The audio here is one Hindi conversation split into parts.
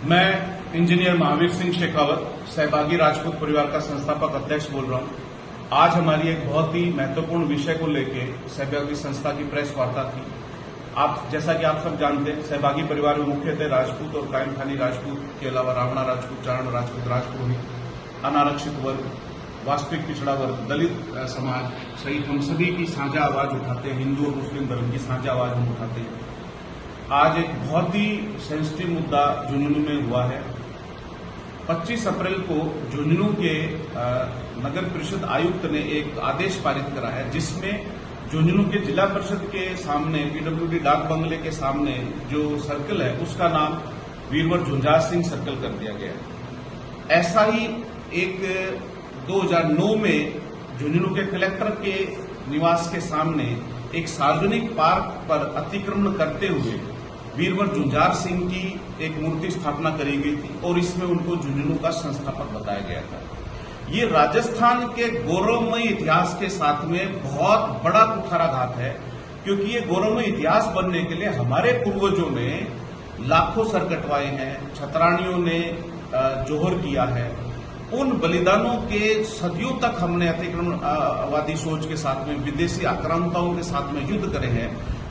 मैं इंजीनियर महावीर सिंह शेखावत, सहभागी राजपूत परिवार का संस्थापक अध्यक्ष बोल रहा हूं। आज हमारी एक बहुत ही महत्वपूर्ण विषय को लेके सहभागी संस्था की प्रेस वार्ता थी। जैसा कि आप सब जानते हैं, सहभागी परिवार में मुख्यतः राजपूत और कायम खानी राजपूत के अलावा रावणा राजपूत, चारण राजपूत, राजपुरोहित, अनारक्षित वर्ग, वास्तविक पिछड़ा वर्ग, दलित समाज सहित हम सभी की साझा आवाज उठाते हैं। हिंदू और मुस्लिम धर्म की साझा आवाज हम उठाते हैं। आज एक बहुत ही सेंसिटिव मुद्दा झुंझुनू में हुआ है। 25 अप्रैल को झुंझुनू के नगर परिषद आयुक्त ने एक आदेश पारित करा है, जिसमें झुंझुनू के जिला परिषद के सामने पीडब्ल्यूडी डाक बंगले के सामने जो सर्कल है उसका नाम वीरवर झुंझार सिंह सर्कल कर दिया गया है। ऐसा ही एक 2009 में झुंझुनू के कलेक्टर के निवास के सामने एक सार्वजनिक पार्क पर अतिक्रमण करते हुए वीरवर झुंझार सिंह की एक मूर्ति स्थापना करी गई थी और इसमें उनको झुंझुनू का संस्थापक बताया गया था। ये राजस्थान के गौरवमय इतिहास के साथ में बहुत बड़ा कुठाराघात है, क्योंकि ये गौरवमय इतिहास बनने के लिए हमारे पूर्वजों ने लाखों सर कटवाए हैं, छतरानियों ने जोहर किया है। उन बलिदानों के सदियों तक हमने अतिक्रमणवादी सोच के साथ में, विदेशी आक्रांताओं के साथ में युद्ध करे हैं।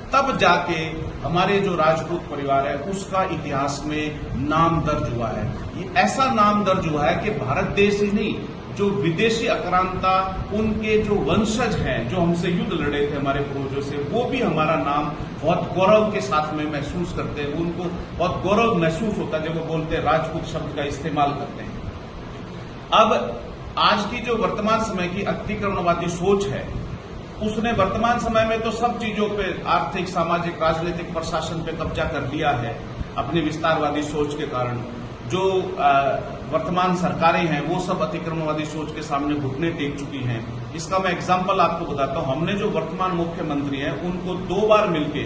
तब जाके हमारे जो राजपूत परिवार है उसका इतिहास में नाम दर्ज हुआ है। ये ऐसा नाम दर्ज हुआ है कि भारत देश ही नहीं, जो विदेशी आक्रांता, उनके जो वंशज हैं, जो हमसे युद्ध लड़े थे हमारे पूर्वजों से, वो भी हमारा नाम बहुत गौरव के साथ में महसूस करते हैं। उनको बहुत गौरव महसूस होता है जब वो बोलते हैं, राजपूत शब्द का इस्तेमाल करते हैं। अब आज की जो वर्तमान समय की अतिक्रमणवादी सोच है, उसने वर्तमान समय में तो सब चीजों पे, आर्थिक, सामाजिक, राजनीतिक, प्रशासन पे कब्जा कर लिया है अपनी विस्तारवादी सोच के कारण। जो वर्तमान सरकारें हैं वो सब अतिक्रमणवादी सोच के सामने घुटने टेक चुकी हैं। इसका मैं एग्जाम्पल आपको बताता हूं। हमने जो वर्तमान मुख्यमंत्री हैं उनको 2 बार मिलके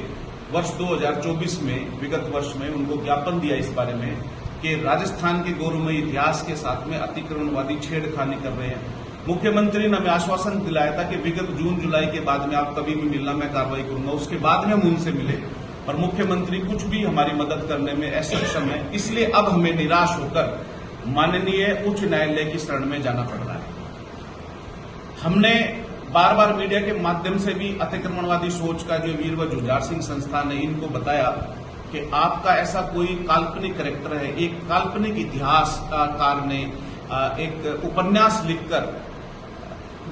वर्ष 2024 में, विगत वर्ष में, उनको ज्ञापन दिया इस बारे में कि राजस्थान के गौरवमय इतिहास के साथ में अतिक्रमणवादी छेड़खानी कर रहे हैं। मुख्यमंत्री ने हमें आश्वासन दिलाया था कि विगत जून जुलाई के बाद में आप कभी भी मिलना, मैं कार्रवाई करूंगा। उसके बाद में हम उनसे मिले, पर मुख्यमंत्री कुछ भी हमारी मदद करने में असक्षम है। इसलिए अब हमें निराश होकर माननीय उच्च न्यायालय की शरण में जाना पड़ रहा है। हमने बार बार मीडिया के माध्यम से भी अतिक्रमणवादी सोच का जो वीरवर झुंझार सिंह संस्थान है, इनको बताया कि आपका ऐसा कोई काल्पनिक कैरेक्टर है। एक काल्पनिक इतिहासकार ने एक उपन्यास लिखकर,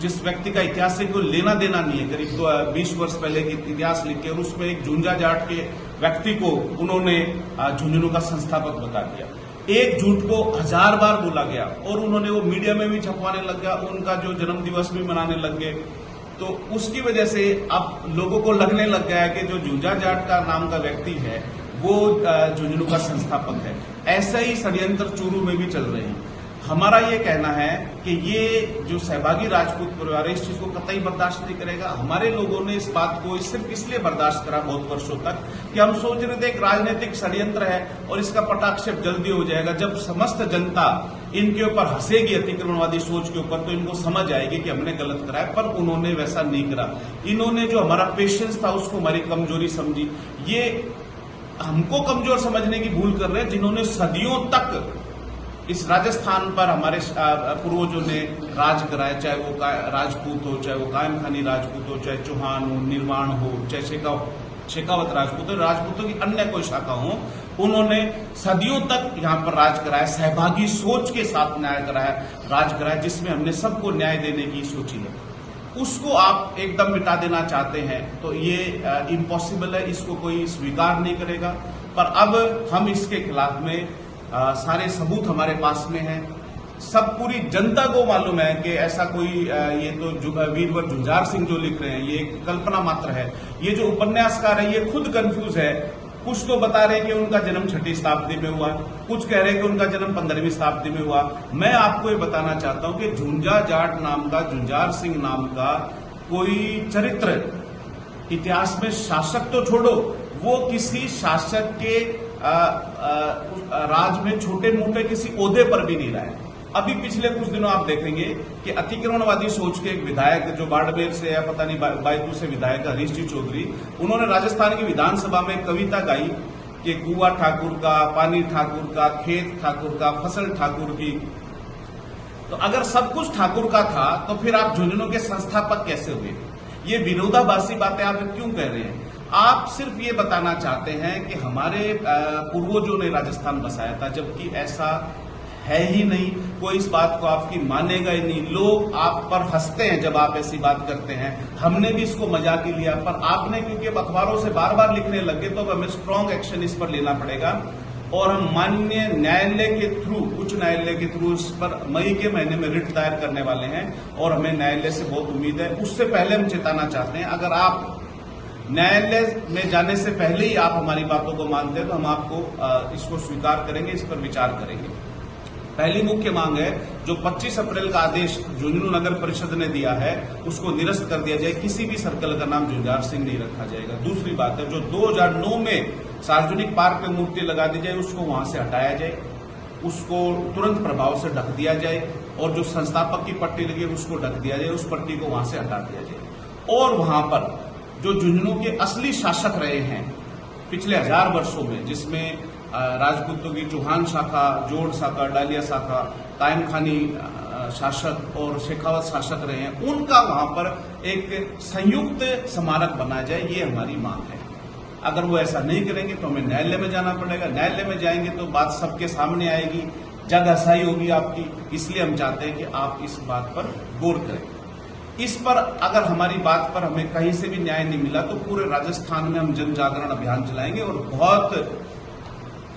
जिस व्यक्ति का इतिहास से कोई लेना देना नहीं है, करीब 20 वर्ष पहले की इतिहास लिख के, और उसमें एक झुंझा जाट के व्यक्ति को उन्होंने झुंझुनू का संस्थापक बता दिया। एक झूठ को 1000 बार बोला गया और उन्होंने वो मीडिया में भी छपवाने लग गया, उनका जो जन्म दिवस भी मनाने लग गए। तो उसकी वजह से अब लोगों को लगने लग गया है कि जो झुंझा जाट का नाम का व्यक्ति है वो झुंझुनू का संस्थापक है। ऐसा ही षड्यंत्र चूरू में भी चल रहे हैं। हमारा ये कहना है कि ये जो सहभागी राजपूत परिवार है, इस चीज को कतई बर्दाश्त नहीं करेगा। हमारे लोगों ने इस बात को सिर्फ इसलिए बर्दाश्त करा बहुत वर्षों तक कि हम सोच रहे थे एक राजनीतिक षड्यंत्र है और इसका पटाक्षेप जल्दी हो जाएगा। जब समस्त जनता इनके ऊपर हंसेगी अतिक्रमणवादी सोच के ऊपर, तो इनको समझ आएगी कि हमने गलत करा है। पर उन्होंने वैसा नहीं करा। इन्होंने जो हमारा पेशेंस था उसको हमारी कमजोरी समझी। ये हमको कमजोर समझने की भूल कर रहे हैं, जिन्होंने सदियों तक इस राजस्थान पर हमारे पूर्वजों ने राज कराया, चाहे वो राजपूत हो, चाहे वो कायम खानी राजपूत हो, चाहे चौहान हो, निर्माण हो, चाहे शेखावत राजपूत हो, राजपूतों की अन्य कोई शाखा हो, उन्होंने सदियों तक यहाँ पर राज कराया। सहभागी सोच के साथ न्याय कराया, राज कराया, जिसमें हमने सबको न्याय देने की सोची है। उसको आप एकदम मिटा देना चाहते हैं तो ये इम्पॉसिबल है, इसको कोई स्वीकार नहीं करेगा। पर अब हम इसके खिलाफ में सारे सबूत हमारे पास में हैं। सब पूरी जनता को मालूम है कि ऐसा कोई ये तो वीरवर झुंझार सिंह जो लिख रहे हैं ये कल्पना मात्र है। ये जो उपन्यासकार है ये खुद कंफ्यूज है। कुछ तो बता रहे हैं कि उनका जन्म 6वीं शताब्दी में हुआ, कुछ कह रहे हैं कि उनका जन्म 15वीं शताब्दी में हुआ। मैं आपको ये बताना चाहता हूं कि झुंझा जाट नाम का, झुंझार सिंह नाम का कोई चरित्र इतिहास में, शासक तो छोड़ो, वो किसी शासक के राज में छोटे मोटे किसी ओहदे पर भी नहीं रहा है। अभी पिछले कुछ दिनों आप देखेंगे कि अतिक्रमणवादी सोच के एक विधायक जो बाड़मेर से या पता नहीं बायतू से विधायक हरीश जी चौधरी, उन्होंने राजस्थान की विधानसभा में कविता गाई कि कुआ ठाकुर का, पानी ठाकुर का, खेत ठाकुर का, फसल ठाकुर की। तो अगर सब कुछ ठाकुर का था तो फिर आप झुंझुनू के संस्थापक कैसे हुए? ये विरोधाभासी बातें आप क्यों कह रहे हैं? आप सिर्फ ये बताना चाहते हैं कि हमारे पूर्वजों ने राजस्थान बसाया था, जबकि ऐसा है ही नहीं। कोई इस बात को आपकी मानेगा ही नहीं। लोग आप पर हंसते हैं जब आप ऐसी बात करते हैं। हमने भी इसको मजाक ही लिया, पर आपने क्योंकि अब अखबारों से बार बार लिखने लगे तो अब हमें स्ट्रांग एक्शन इस पर लेना पड़ेगा और हम माननीय न्यायालय के थ्रू, उच्च न्यायालय के थ्रू इस पर मई के महीने में रिट दायर करने वाले हैं और हमें न्यायालय से बहुत उम्मीद है। उससे पहले हम चेताना चाहते हैं, अगर आप न्यायालय में जाने से पहले ही आप हमारी बातों को मानते हैं तो हम आपको इसको स्वीकार करेंगे, इस पर विचार करेंगे। पहली मुख्य मांग है, जो 25 अप्रैल का आदेश झुंझुनू नगर परिषद ने दिया है उसको निरस्त कर दिया जाए, किसी भी सर्कल का नाम झुंझार सिंह नहीं रखा जाएगा। दूसरी बात है, जो 2009 में सार्वजनिक पार्क में मूर्ति लगा दी जाए उसको वहां से हटाया जाए, उसको तुरंत प्रभाव से ढक दिया जाए और जो संस्थापक की पट्टी लगी है उसको ढक दिया जाए, उस पट्टी को वहां से हटा दिया जाए। और वहां पर जो झुंझुनू के असली शासक रहे हैं पिछले 1000 वर्षों में, जिसमें राजपूतों की चौहान शाखा, जोड़ शाखा, डालिया शाखा, कायम खानी शासक और शेखावत शासक रहे हैं, उनका वहां पर एक संयुक्त स्मारक बनाया जाए, ये हमारी मांग है। अगर वो ऐसा नहीं करेंगे तो हमें न्यायालय में जाना पड़ेगा। न्यायालय में जाएंगे तो बात सबके सामने आएगी, जगहसाई होगी आपकी। इसलिए हम चाहते हैं कि आप इस बात पर गौर करें। इस पर अगर हमारी बात पर हमें कहीं से भी न्याय नहीं मिला तो पूरे राजस्थान में हम जन जागरण अभियान चलाएंगे और बहुत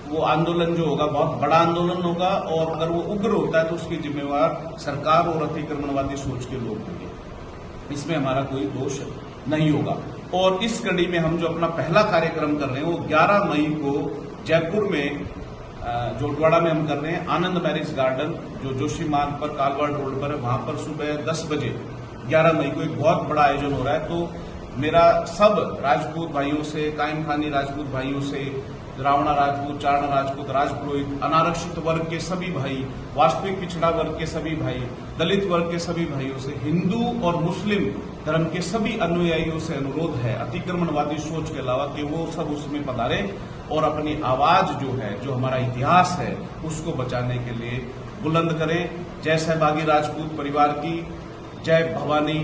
वो आंदोलन जो होगा बहुत बड़ा आंदोलन होगा और अगर वो उग्र होता है तो उसकी जिम्मेवार सरकार और अतिक्रमणवादी सोच के लोग होंगे। इसमें हमारा कोई दोष नहीं होगा। और इस कड़ी में हम जो अपना पहला कार्यक्रम कर रहे हैं वो 11 मई को जयपुर में जोटवाड़ा में हम कर रहे हैं। आनंद मैरिज गार्डन जो जोशी मार्ग पर कालवाड़ रोड पर है, वहां पर सुबह 10 बजे 11 मई को एक बहुत बड़ा आयोजन हो रहा है। तो मेरा सब राजपूत भाइयों से, कायम खानी राजपूत भाइयों से, रावणा राजपूत, चारणा राजपूत, राजपुरोहित, अनारक्षित वर्ग के सभी भाई, वास्तविक पिछड़ा वर्ग के सभी भाई, दलित वर्ग के सभी भाइयों से, हिंदू और मुस्लिम धर्म के सभी अनुयायियों से अनुरोध है अतिक्रमणवादी सोच के अलावा कि वो सब उसमें पधारें और अपनी आवाज जो है, जो हमारा इतिहास है, उसको बचाने के लिए बुलंद करें। जय सहभागी राजपूत परिवार की, जय भवानी।